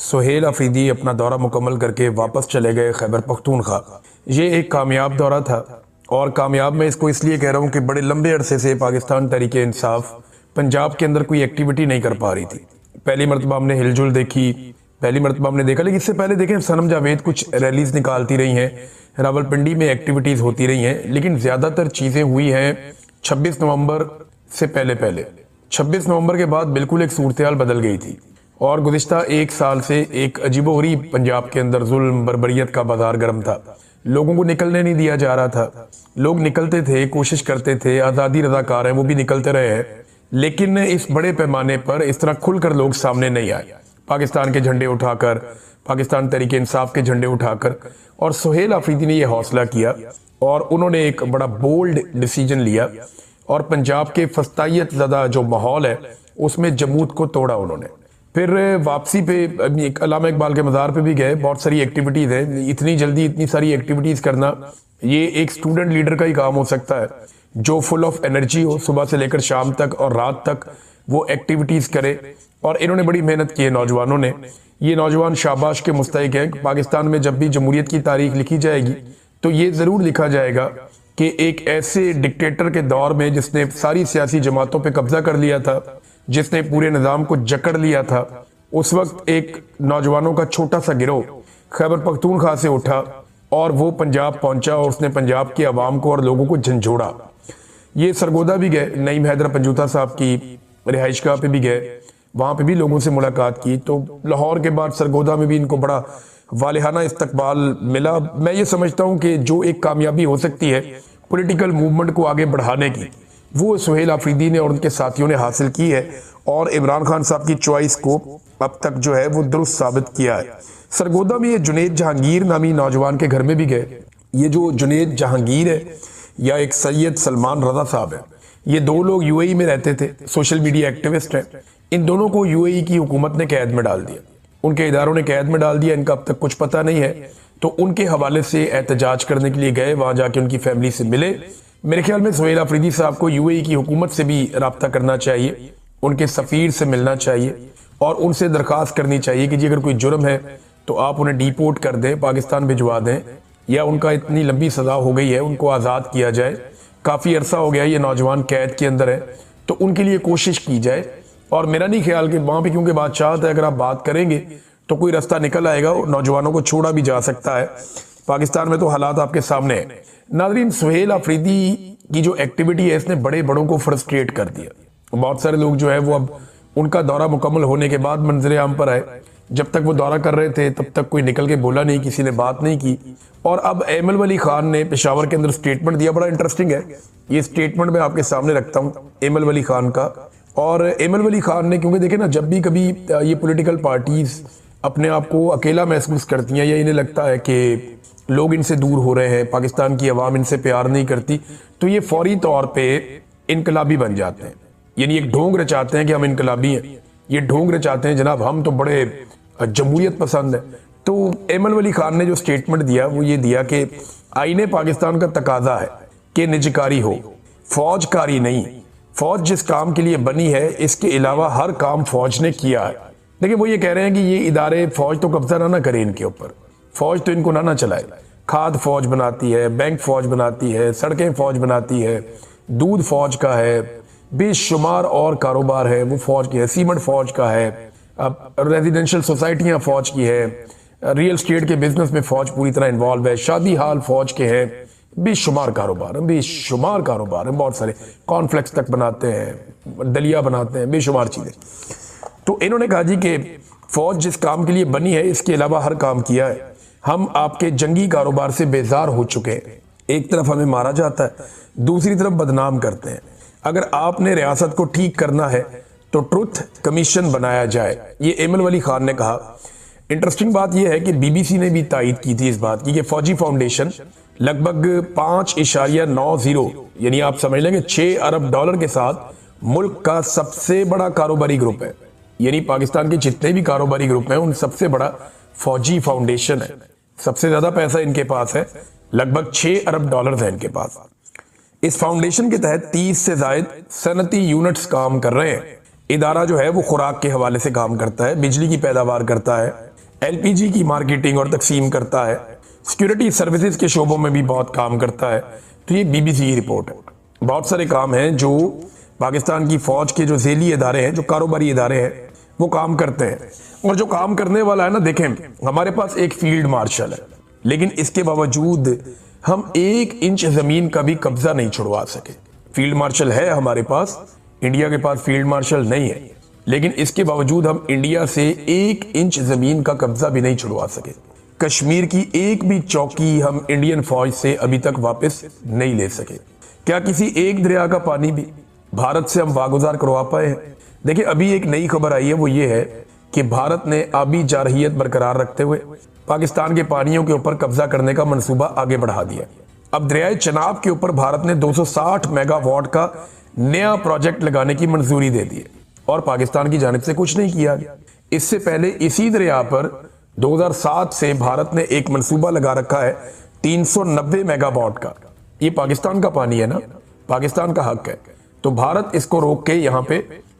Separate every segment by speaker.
Speaker 1: سہیل آفریدی اپنا دورہ مکمل کر کے واپس چلے گئے خیبر پختونخوا۔ یہ ایک کامیاب دورہ تھا، اور کامیاب میں اس کو اس لیے کہہ رہا ہوں کہ بڑے لمبے عرصے سے پاکستان تحریک انصاف پنجاب کے اندر کوئی ایکٹیویٹی نہیں کر پا رہی تھی۔ پہلی مرتبہ ہم نے ہل جل دیکھی، پہلی مرتبہ ہم نے دیکھا، لیکن اس سے پہلے دیکھیں صنم جاوید کچھ ریلیز نکالتی رہی ہیں، راولپنڈی میں ایکٹیویٹیز ہوتی رہی ہیں، لیکن زیادہ تر چیزیں ہوئی ہیں 26 نومبر سے پہلے۔ 26 نومبر کے بعد بالکل ایک صورتحال بدل گئی تھی، اور گزشتہ ایک سال سے ایک عجیب و غریب پنجاب کے اندر ظلم بربریت کا بازار گرم تھا۔ لوگوں کو نکلنے نہیں دیا جا رہا تھا، لوگ نکلتے تھے، کوشش کرتے تھے، آزادی رضاکار ہیں وہ بھی نکلتے رہے ہیں، لیکن اس بڑے پیمانے پر اس طرح کھل کر لوگ سامنے نہیں آئے، پاکستان کے جھنڈے اٹھا کر، پاکستان تحریک انصاف کے جھنڈے اٹھا کر۔ اور سہیل آفریدی نے یہ حوصلہ کیا، اور انہوں نے ایک بڑا بولڈ ڈیسیجن لیا، اور پنجاب کے فسطائیت زدہ جو ماحول ہے اس میں جمود کو توڑا انہوں نے۔ پھر واپسی پہ علامہ اقبال کے مزار پہ بھی گئے، بہت ساری ایکٹیویٹیز ہیں، اتنی جلدی اتنی ساری ایکٹیویٹیز کرنا یہ ایک سٹوڈنٹ لیڈر کا ہی کام ہو سکتا ہے، جو فل آف انرجی ہو، صبح سے لے کر شام تک اور رات تک وہ ایکٹیویٹیز کرے۔ اور انہوں نے بڑی محنت کی ہے نوجوانوں نے، یہ نوجوان شاباش کے مستحق ہیں۔ پاکستان میں جب بھی جمہوریت کی تاریخ لکھی جائے گی تو یہ ضرور لکھا جائے گا کہ ایک ایسے ڈکٹیٹر کے دور میں جس نے ساری سیاسی جماعتوں پہ قبضہ کر لیا تھا، جس نے پورے نظام کو جکڑ لیا تھا، اس وقت ایک نوجوانوں کا چھوٹا سا گروہ خیبر پختونخوا سے اٹھا اور وہ پنجاب پہنچا، اور اس نے پنجاب کی عوام کو اور لوگوں کو جھنجھوڑا۔ یہ سرگودا بھی گئے، نعیم حیدر پنجوتا صاحب کی رہائش گاہ پہ بھی گئے، وہاں پہ بھی لوگوں سے ملاقات کی۔ تو لاہور کے بعد سرگودا میں بھی ان کو بڑا والہانہ استقبال ملا۔ میں یہ سمجھتا ہوں کہ جو ایک کامیابی ہو سکتی ہے پولیٹیکل موومنٹ کو آگے بڑھانے کی، وہ سہیل آفریدی نے اور ان کے ساتھیوں نے حاصل کی ہے، اور عمران خان صاحب کی چوائس کو اب تک جو ہے وہ درست ثابت کیا ہے۔ سرگودا میں یہ جنید جہانگیر نامی نوجوان کے گھر میں بھی گئے۔ یہ جو جنید جہانگیر ہے یا ایک سید سلمان رضا صاحب ہے، یہ دو لوگ یو اے ای میں رہتے تھے، سوشل میڈیا ایکٹیوسٹ ہیں۔ ان دونوں کو یو اے ای کی حکومت نے قید میں ڈال دیا، ان کے اداروں نے قید میں ڈال دیا، ان کا اب تک کچھ پتہ نہیں ہے۔ تو ان کے حوالے سے احتجاج کرنے کے لیے گئے، وہاں جا کے ان کی فیملی سے ملے۔ میرے خیال میں سہیل آفریدی صاحب کو یو اے ای کی حکومت سے بھی رابطہ کرنا چاہیے، ان کے سفیر سے ملنا چاہیے، اور ان سے درخواست کرنی چاہیے کہ جی اگر کوئی جرم ہے تو آپ انہیں ڈیپورٹ کر دیں، پاکستان بھجوا دیں، یا ان کا اتنی لمبی سزا ہو گئی ہے ان کو آزاد کیا جائے۔ کافی عرصہ ہو گیا یہ نوجوان قید کے اندر ہے، تو ان کے لیے کوشش کی جائے۔ اور میرا نہیں خیال کہ وہاں پہ کیونکہ بادشاہت ہے، اگر آپ بات کریں گے تو کوئی رستہ نکل آئے گا، نوجوانوں کو چھوڑا بھی جا سکتا ہے۔ پاکستان میں تو حالات آپ کے سامنے ہیں۔ ناظرین، سہیل آفریدی کی جو ایکٹیویٹی ہے اس نے بڑے بڑوں کو فرسٹریٹ کر دیا۔ بہت سارے لوگ جو ہے وہ اب ان کا دورہ مکمل ہونے کے بعد منظر عام پر آئے، جب تک وہ دورہ کر رہے تھے تب تک کوئی نکل کے بولا نہیں، کسی نے بات نہیں کی۔ اور اب ایمل ولی خان نے پشاور کے اندر سٹیٹمنٹ دیا، بڑا انٹرسٹنگ ہے یہ سٹیٹمنٹ، میں آپ کے سامنے رکھتا ہوں ایمل ولی خان کا۔ اور ایمل ولی خان نے، کیونکہ دیکھیں نا، جب بھی کبھی یہ پولیٹیکل پارٹیز اپنے آپ کو اکیلا محسوس کرتی ہیں، یا انہیں لگتا ہے کہ لوگ ان سے دور ہو رہے ہیں، پاکستان کی عوام ان سے پیار نہیں کرتی، تو یہ فوری طور پہ انقلابی بن جاتے ہیں، یعنی ایک ڈھونگ رچاتے ہیں کہ ہم انقلابی ہیں، یہ ڈھونگ رچاتے ہیں جناب ہم تو بڑے جمہوریت پسند ہیں۔ تو ایمل ولی خان نے جو سٹیٹمنٹ دیا وہ یہ دیا کہ آئین پاکستان کا تقاضا ہے کہ نجکاری ہو، فوج کاری نہیں۔ فوج جس کام کے لیے بنی ہے اس کے علاوہ ہر کام فوج نے کیا ہے۔ لیکن وہ یہ کہہ رہے ہیں کہ یہ ادارے فوج تو قبضہ نہ کرے ان کے اوپر، فوج تو ان کو نہ چلائے۔ کھاد فوج بناتی ہے، بینک فوج بناتی ہے، سڑکیں فوج بناتی ہے، دودھ فوج کا ہے، بے شمار اور کاروبار ہے وہ فوج کی ہے، سیمنٹ فوج کا ہے، ریزیڈنشل سوسائٹیاں فوج کی ہے، ریئل اسٹیٹ کے بزنس میں فوج پوری طرح انوالو ہے، شادی ہال فوج کے ہیں، بے شمار کاروبار ہیں، بے شمار کاروبار ہیں، بہت سارے کارن فلیکس تک بناتے ہیں، دلیا بناتے ہیں، بے شمار چیزیں۔ تو انہوں نے کہا جی کہ فوج جس کام کے لیے بنی ہے اس کے علاوہ ہر کام کیا ہے، ہم آپ کے جنگی کاروبار سے بیزار ہو چکے ہیں۔ ایک طرف ہمیں مارا جاتا ہے، دوسری طرف بدنام کرتے ہیں۔ اگر آپ نے ریاست کو ٹھیک کرنا ہے تو ٹروتھ کمیشن بنایا جائے، یہ ایمل ولی خان نے کہا۔ انٹرسٹنگ بات یہ ہے کہ بی بی سی نے بھی تائید کی تھی اس بات کی کہ فوجی فاؤنڈیشن لگ بھگ 5.90 یعنی آپ سمجھ لیں کہ 6 ارب ڈالر کے ساتھ ملک کا سب سے بڑا کاروباری گروپ ہے، یعنی پاکستان کے جتنے بھی کاروباری گروپ ہیں ان سب سے بڑا فوجی فاؤنڈیشن ہے، سب سے زیادہ پیسہ ان کے پاس ہے، لگ بھگ 6 ارب ڈالر ہے ان کے پاس۔ اس فاؤنڈیشن کے تحت 30 سے زائد صنعتی یونٹس کام کر رہے ہیں۔ ادارہ جو ہے وہ خوراک کے حوالے سے کام کرتا ہے، بجلی کی پیداوار کرتا ہے، LPG की मार्केटिंग और तकसीम करता है, सिक्योरिटी सर्विसेज के शोबों में भी बहुत काम करता है। तो ये BBC की रिपोर्ट है। बहुत सारे काम हैं जो पाकिस्तान की फौज के जो झेली इदारे हैं, जो कारोबारी इदारे हैं, वो काम करते हैं। और जो काम करने वाला है ना, देखें, हमारे पास एक फील्ड मार्शल है, लेकिन इसके बावजूद हम 1 इंच जमीन का भी कब्जा नहीं छुड़वा सके। फील्ड मार्शल है हमारे पास, इंडिया के पास फील्ड मार्शल नहीं है, लेकिन इसके बावजूद हम इंडिया से 1 इंच जमीन का कब्जा भी नहीं छुड़वा सके। कश्मीर की एक भी चौकी हम इंडियन फौज से अभी तक वापस नहीं ले सके। क्या किसी एक दरिया का पानी भी भारत से हम वागुजार करवा पाए हैं? देखिए, अभी एक नई खबर आई है, वो ये है कि भारत ने आबी जारहियत बरकरार रखते हुए पाकिस्तान के पानियों के ऊपर कब्जा करने का मंसूबा आगे बढ़ा दिया। अब दरियाए चनाब के ऊपर भारत ने 260 मेगावाट का नया प्रोजेक्ट लगाने की मंजूरी दे दी है और पाकिस्तान की जानिब से कुछ नहीं किया गया। इससे पहले इसी दरिया पर 2007 से भारत ने एक मंसूबा लगा रखा है 390 मेगावाट का। ये पाकिस्तान का पानी है ना, पाकिस्तान का हक है, तो भारत इसको रोक के यहाँ पे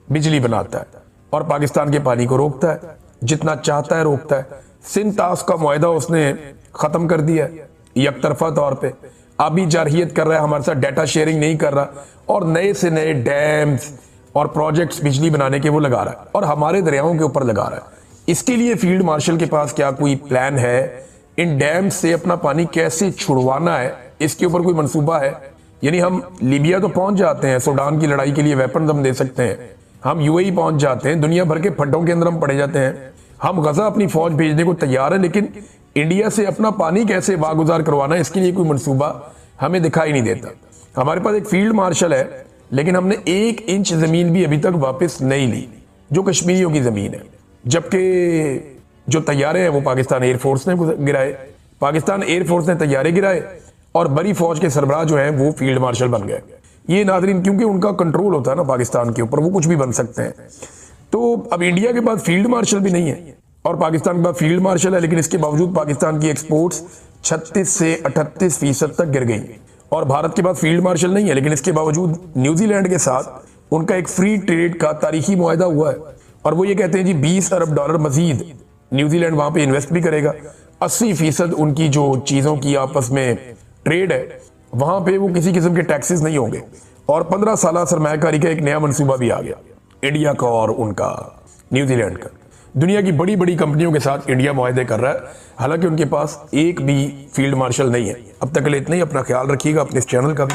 Speaker 1: बिजली बनाता है और पाकिस्तान के पानी को रोकता है, जितना चाहता है रोकता है। सिंध तास का मुआहदा उसने खत्म कर दिया है यकतरफा तौर पे, आबी जारहियत कर रहा है हमारे साथ, डाटा शेयरिंग नहीं कर रहा और नए से नए डैम्स और प्रोजेक्ट्स बिजली बनाने के वो लगा रहा है और हमारे दरियाओं के ऊपर लगा रहा है। इसके लिए फील्ड मार्शल के पास क्या कोई प्लान है? इन डैम से अपना पानी कैसे छुड़वाना है, इसके ऊपर कोई मंसूबा है? यानी हम लीबिया तो पहुंच जाते हैं, सूडान की लड़ाई के लिए वेपन हम दे सकते हैं, हम UAE पहुंच जाते हैं, दुनिया भर के फड्डों के अंदर हम पड़े जाते हैं, हम गजा अपनी फौज भेजने को तैयार है, लेकिन इंडिया से अपना पानी कैसे वागुजार करवाना है, इसके लिए कोई मंसूबा हमें दिखाई नहीं देता। हमारे पास एक फील्ड मार्शल है, लेकिन हमने 1 इंच जमीन भी अभी तक वापस नहीं ली, जो कश्मीरियों की जमीन है। जबकि जो तैयारे हैं वो पाकिस्तान एयरफोर्स ने गिराए, पाकिस्तान एयरफोर्स ने तैयारे गिराए और बड़ी फौज के सरबराह जो हैं वो फील्ड मार्शल बन गए। ये नाज़रीन, क्योंकि उनका कंट्रोल होता है ना पाकिस्तान के ऊपर, वो कुछ भी बन सकते हैं। तो अब इंडिया के पास फील्ड मार्शल भी नहीं है और पाकिस्तान के पास फील्ड मार्शल है, लेकिन इसके बावजूद पाकिस्तान की एक्सपोर्ट्स 36 से 38% तक गिर गई। और भारत के पास फील्ड मार्शल नहीं है, लेकिन इसके बावजूद न्यूजीलैंड के साथ उनका एक फ्री ट्रेड का तारीखी मुआहदा हुआ है और वो ये कहते हैं जी $20 अरब मजीद न्यूजीलैंड वहां पे इन्वेस्ट भी करेगा। 80% उनकी जो चीजों की आपस में ट्रेड है, वहां पे वो किसी किस्म के टैक्सेस नहीं होंगे और 15 साल सरमायाकारी का एक नया मंसूबा भी आ गया इंडिया का और उनका न्यूजीलैंड का। दुनिया की बड़ी बड़ी कंपनियों के साथ इंडिया मुआहदे कर रहा है, हालांकि उनके पास एक भी फील्ड मार्शल नहीं है। अब तक के लिए इतना ही, अपना ख्याल रखिएगा, अपने इस चैनल का भी।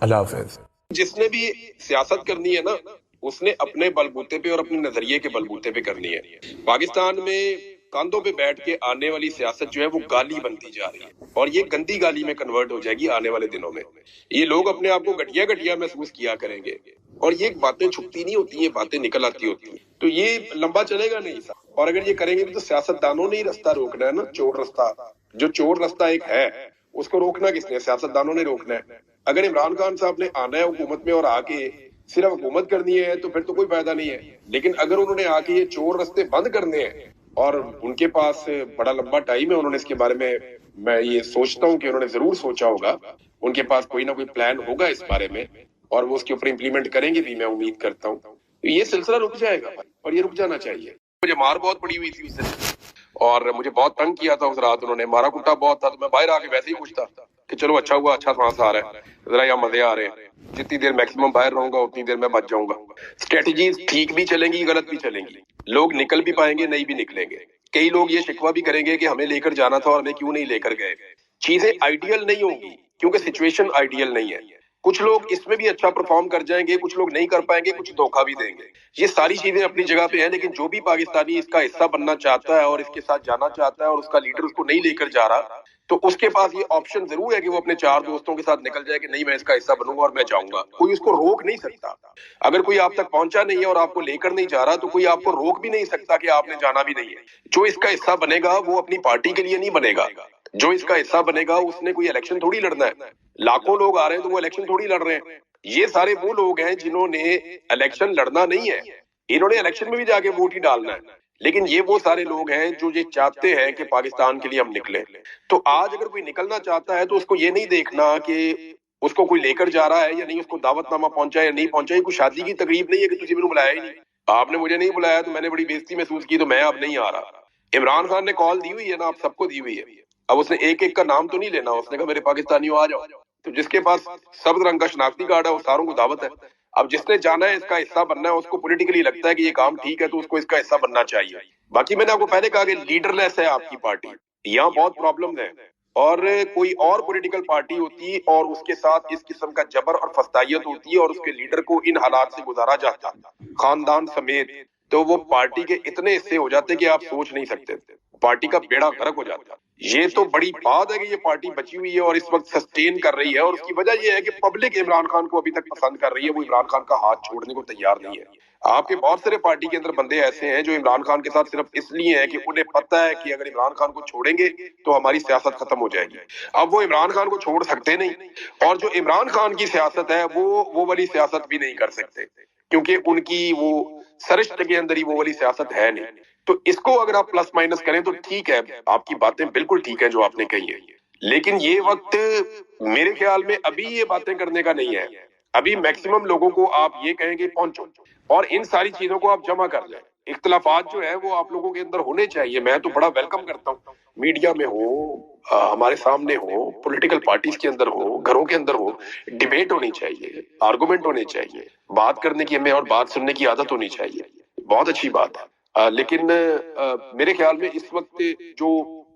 Speaker 1: अल्लाह हाफिज।
Speaker 2: जिसने भी सियासत करनी है ना, उसने अपने बलबूते पे और अपने नजरिए के बलबूते पे करनी है। पाकिस्तान में कांधों पे बैठ के आने वाली सियासत जो है वो गाली बनती जा रही है और ये गंदी गाली में कन्वर्ट हो जाएगी आने वाले दिनों में। ये लोग अपने आप को घटिया घटिया महसूस किया करेंगे और ये बातें छुपती नहीं होती, ये बातें निकल आती होती हैं, तो ये लंबा चलेगा नहीं। और अगर ये करेंगे तो सियासतदानों ने ही रास्ता रोकना है ना, चोर रास्ता। जो चोर रास्ता एक है उसको रोकना किसने? सियासतदानों ने रोकना है। अगर इमरान खान साहब ने आना है हुकूमत में और आके सिर्फ हुकूमत करनी है तो फिर तो कोई फायदा नहीं है, लेकिन अगर उन्होंने आके ये चोर रास्ते बंद करने हैं और उनके पास बड़ा लंबा टाइम है, उन्होंने इसके बारे में, मैं ये सोचता हूँ कि उन्होंने जरूर सोचा होगा, उनके पास कोई ना कोई प्लान होगा इस बारे में और वो उसके ऊपर इम्प्लीमेंट करेंगे भी, मैं उम्मीद करता हूँ। तो ये सिलसिला रुक जाएगा और ये रुक जाना चाहिए। मुझे मार बहुत पड़ी हुई थी उस दिन और मुझे बहुत तंग किया था उस रात, उन्होंने मारा कुटा बहुत था, तो मैं बाहर आके वैसे ही पूछता कि चलो अच्छा हुआ, अच्छा सांस आ रहा है, जरा यहाँ मजे आ रहे हैं, जितनी देर मैक्सिमम बाहर रहूंगा उतनी देर मैं बच जाऊंगा। स्ट्रेटजीज ठीक भी चलेंगी, गलत भी चलेंगी, लोग निकल भी पाएंगे, नहीं भी निकलेंगे। कई लोग ये शिकवा भी करेंगे कि हमें लेकर जाना था और हमें क्यों नहीं लेकर गए। चीजें आइडियल नहीं होंगी क्योंकि सिचुएशन आइडियल नहीं है। कुछ लोग इसमें भी अच्छा परफॉर्म कर जाएंगे, कुछ लोग नहीं कर पाएंगे, कुछ धोखा भी देंगे। ये सारी चीजें अपनी जगह पे हैं, लेकिन जो भी पाकिस्तानी इसका हिस्सा बनना चाहता है और इसके साथ जाना चाहता है और उसका लीडर उसको नहीं लेकर जा रहा, तो उसके पास ये ऑप्शन जरूर है कि वो अपने 4 दोस्तों के साथ निकल जाए कि नहीं मैं इसका हिस्सा बनूंगा और मैं जाऊंगा। कोई उसको रोक नहीं सकता। अगर कोई आप तक पहुंचा नहीं है और आपको लेकर नहीं जा रहा, तो कोई आपको रोक भी नहीं सकता कि आपने जाना भी नहीं है। जो इसका हिस्सा बनेगा वो अपनी पार्टी के लिए नहीं बनेगा, जो इसका हिस्सा बनेगा उसने कोई इलेक्शन थोड़ी लड़ना है। लाखों लोग आ रहे हैं तो वो इलेक्शन थोड़ी लड़ रहे हैं। ये सारे वो लोग हैं जिन्होंने इलेक्शन लड़ना नहीं है, इन्होंने इलेक्शन में भी जाके वोट ही डालना है। लेकिन ये वो सारे लोग हैं जो ये चाहते हैं कि पाकिस्तान के लिए हम निकले। तो आज अगर कोई निकलना चाहता है तो उसको ये नहीं देखना कि उसको कोई लेकर जा रहा है या नहीं, उसको दावतनामा पहुंचा या नहीं पहुंचा। कोई शादी की तकरीब नहीं है कि तुझे मैंने बुलाया ही नहीं, आपने मुझे नहीं बुलाया तो मैंने बड़ी बेइज्जती महसूस की तो मैं अब नहीं आ रहा। इमरान खान ने कॉल दी हुई है ना, आप सबको दी हुई है। अब उसने एक एक का नाम तो नहीं लेना, उसने कहा मेरे पाकिस्तानियों आ जाओ। तो जिसके पास सब्ज रंग का शनाख्ती कार्ड है वो सारों को दावत है। अब जिसने जाना है, इसका हिस्सा बनना है, उसको पॉलिटिकली लगता है कि ये काम ठीक है तो उसको इसका हिस्सा बनना चाहिए। बाकी मैंने आपको पहले कहा कि लीडरलेस है आपकी पार्टी, यहाँ बहुत प्रॉब्लम है। और कोई और पॉलिटिकल पार्टी होती और उसके साथ इस किस्म का जबर और फस्तायत होती और उसके लीडर को इन हालात से गुजारा जाता खानदान समेत, तो वो पार्टी के इतने हिस्से हो जाते कि आप सोच नहीं सकते, पार्टी का बेड़ा गर्क हो जाता। ये तो बड़ी बात है कि ये पार्टी बची हुई है और इस वक्त सस्टेन कर रही है, और उसकी वजह ये है कि पब्लिक इमरान खान को अभी तक पसंद कर रही है, वो इमरान खान का हाथ छोड़ने को तैयार नहीं है। आपके बहुत सारे पार्टी के अंदर बंदे ऐसे हैं जो इमरान खान के साथ सिर्फ इसलिए हैं कि उन्हें पता है कि अगर इमरान खान को छोड़ेंगे तो हमारी सियासत खत्म हो जाएगी। अब वो इमरान खान को छोड़ सकते नहीं, और जो इमरान खान की सियासत है वो वाली सियासत भी नहीं कर सकते, क्योंकि उनकी वो सरिश्त के अंदर ही वो वाली सियासत है नहीं। तो इसको अगर आप प्लस माइनस करें तो ठीक है, आपकी बातें बिल्कुल ठीक है जो आपने कही है, लेकिन ये वक्त मेरे ख्याल में अभी ये बातें करने का नहीं है। अभी मैक्सिमम लोगों को आप ये कहेंगे पहुंचो और इन सारी चीजों को आप जमा कर लें। इख्तलाफात जो है वो आप लोगों के अंदर होने चाहिए, मैं तो बड़ा वेलकम करता हूँ, मीडिया में हो, हमारे सामने हो, पॉलिटिकल पार्टीज के अंदर हो, घरों के अंदर हो, डिबेट होनी चाहिए, आर्गुमेंट होने चाहिए, बात करने की हमें और बात सुनने की आदत होनी चाहिए, बहुत अच्छी बात है। लेकिन मेरे ख्याल में इस वक्त जो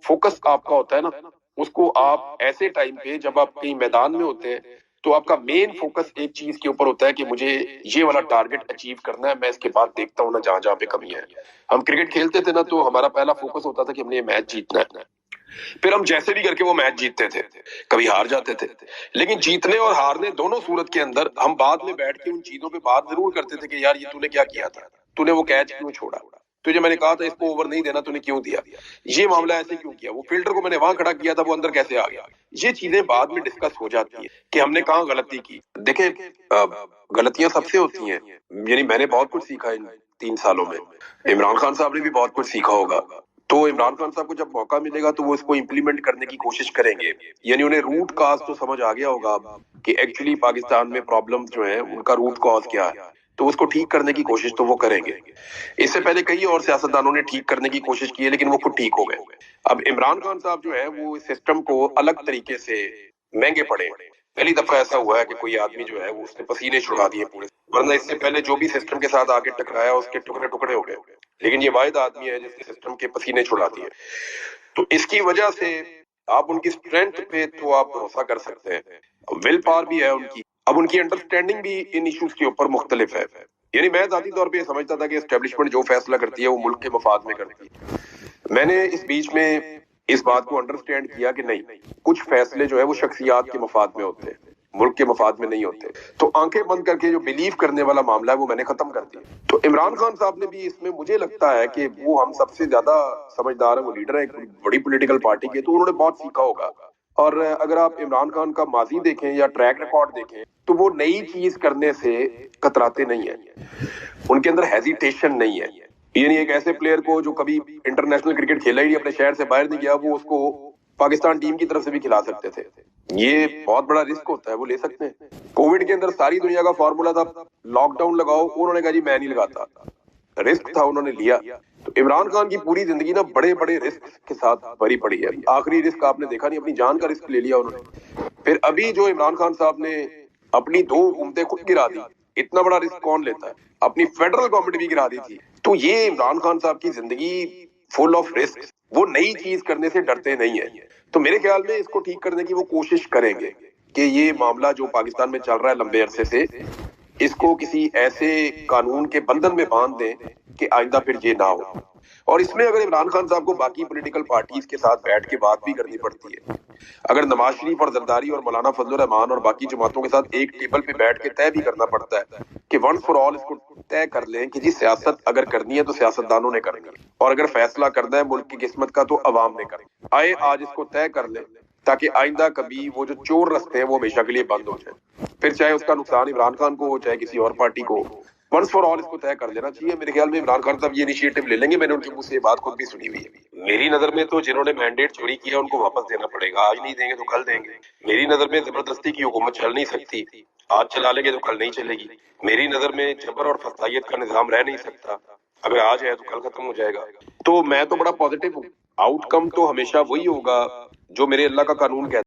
Speaker 2: फोकस आपका होता है ना, उसको आप ऐसे टाइम पे जब आप कहीं मैदान में होते हैं तो आपका मेन फोकस एक चीज के ऊपर होता है कि मुझे ये वाला टारगेट अचीव करना है, मैं इसके बाद देखता हूँ ना जहां जहां पे कमी है। हम क्रिकेट खेलते थे ना तो हमारा पहला फोकस होता था कि हमने ये मैच जीतना है, फिर हम जैसे भी करके वो मैच जीतते थे, कभी हार जाते थे, लेकिन जीतने और हारने दोनों सूरत के अंदर हम बाद में बैठ के उन चीजों पे बात जरूर करते थे कि यार ये तूने क्या किया था, तूने वो कैच क्यों छोड़ा, तुझे मैंने कहा था इसको ओवर नहीं देना, तूने क्यों दिया, ये मामला ऐसे क्यों किया, वो फील्डर को मैंने वहां खड़ा किया था, वो अंदर कैसे आ गया। ये चीजें बाद में डिस्कस हो जाती है कि हमने कहाँ गलती की। देखें, गलतियां सबसे होती हैं, यानी मैंने बहुत कुछ सीखा इन 3 सालों में, इमरान खान साहब ने भी बहुत कुछ सीखा होगा। तो इमरान खान साहब को जब मौका मिलेगा तो वो इसको इम्प्लीमेंट करने की कोशिश करेंगे, यानी उन्हें रूट कॉज तो समझ आ गया होगा कि एक्चुअली पाकिस्तान में प्रॉब्लम जो है उनका रूट कॉज क्या है, तो उसको ठीक करने की कोशिश तो वो करेंगे। इससे पहले कई और सियासतदानों ने ठीक करने की कोशिश की है लेकिन वो खुद ठीक हो गए। अब इमरान खान साहब जो है वो इस सिस्टम को अलग तरीके से महंगे पड़े। पहली दफा ऐसा हुआ है कि कोई आदमी जो है वो उसने पसीने छुड़ा दिए पूरे, वरना इससे पहले जो भी सिस्टम के साथ आके टकराया उसके टुकड़े टुकड़े हो गए, लेकिन ये वाहिद आदमी है जिसने सिस्टम के पसीने छुड़ा दिए। तो इसकी वजह से आप उनकी स्ट्रेंथ पे तो आप भरोसा कर सकते हैं, विल पावर भी है उनकी, अब उनकी अंडरस्टैंडिंग भी इन इश्यूज के ऊपर मुख्तलिफ है। यानी मैं जाती तौर पे समझता था कि एस्टेब्लिशमेंट जो फैसला करती है वो मुल्क के मफाद में करती है। मैंने इस बीच में इस बात को अंडरस्टैंड किया कि नहीं, कुछ फैसले जो है वो शख्सियात के मफाद में होते हैं, मुल्क के मफाद में नहीं होते। तो आंखें बंद करके जो बिलीव करने वाला मामला है वो मैंने खत्म कर दिया। तो इमरान खान साहब ने भी इसमें, मुझे लगता है कि वो हम सबसे ज्यादा समझदार है, वो लीडर है एक बड़ी पॉलिटिकल पार्टी के, तो उन्होंने बहुत सीखा होगा। और अगर आप इमरान खान का माजी देखें या ट्रैक रिकॉर्ड देखें तो वो नई चीज करने से कतराते नहीं है, उनके अंदर हेजिटेशन नहीं है। यानी एक ऐसे प्लेयर को जो कभी इंटरनेशनल क्रिकेट खेला ही नहीं, अपने शहर से बाहर नहीं गया, वो उसको पाकिस्तान टीम की तरफ से भी खिला सकते थे। ये बहुत बड़ा रिस्क होता है, वो ले सकते हैं। कोविड के अंदर सारी दुनिया का फॉर्मूला था लॉकडाउन लगाओ, उन्होंने कहा जी मैं नहीं लगाता, रिस्क था उन्होंने लिया। तो इमरान खान की पूरी जिंदगी ना बड़े बड़े रिस्क के साथ भरी पड़ी है। आखिरी रिस्क आपने देखा नहीं, अपनी जान का रिस्क ले लिया उन्होंने। फिर अभी जो इमरान खान साहब ने अपनी 2 हुकूमतें खुद गिरा दी, इतना बड़ा रिस्क कौन लेता है, अपनी फेडरल गवर्नमेंट भी गिरा दी थी। तो ये इमरान खान साहब की जिंदगी फुल ऑफ रिस्क, वो नई चीज करने से डरते नहीं है। तो मेरे ख्याल में इसको ठीक करने की वो कोशिश करेंगे कि ये मामला जो पाकिस्तान में चल रहा है लंबे अरसे से, इसको किसी ऐसे कानून के बंधन में बांध दें कि आइंदा फिर ये ना हो। और इसमें अगर इमरान खान साहब को बाकी पॉलिटिकल पार्टीज के साथ बैठ के बात भी करनी पड़ती है, अगर नवाज शरीफ और जरदारी और मौलाना फजलुर रहमान और बाकी जमातों के साथ एक टेबल पे बैठ के तय भी करना पड़ता है कि वंस फॉर ऑल इसको तय कर लें कि जी सियासत अगर करनी है तो सियासतदानों ने करनी है, और अगर फैसला करना है मुल्क की किस्मत का तो अवाम ने करना। आए आज इसको तय कर लें ताकि आइंदा कभी वो जो चोर रस्ते हैं वो हमेशा के लिए बंद हो जाए, फिर चाहे उसका नुकसान इमरान खान को हो चाहे किसी और पार्टी को, वंस फॉर ऑल इसको तय कर लेना चाहिए। मेरे ख्याल में इमरान खान साहब ये इनिशिएटिव ले लेंगे, मैंने उनके मुंह से ये बात खुद भी सुनी हुई है। मेरी नजर में तो जिन्होंने मैंडेट चोरी किया उनको वापस देना पड़ेगा, आज नहीं देंगे तो कल देंगे। मेरी नजर में जबरदस्ती की हुकूमत चल नहीं सकती, आज चला लेंगे तो कल नहीं चलेगी। मेरी नजर में जबर और फसायत का निजाम रह नहीं सकता, अगर आज है तो कल खत्म हो जाएगा। तो मैं तो बड़ा पॉजिटिव हूँ, आउटकम तो हमेशा वही होगा जो मेरे अल्लाह का कानून कहता है।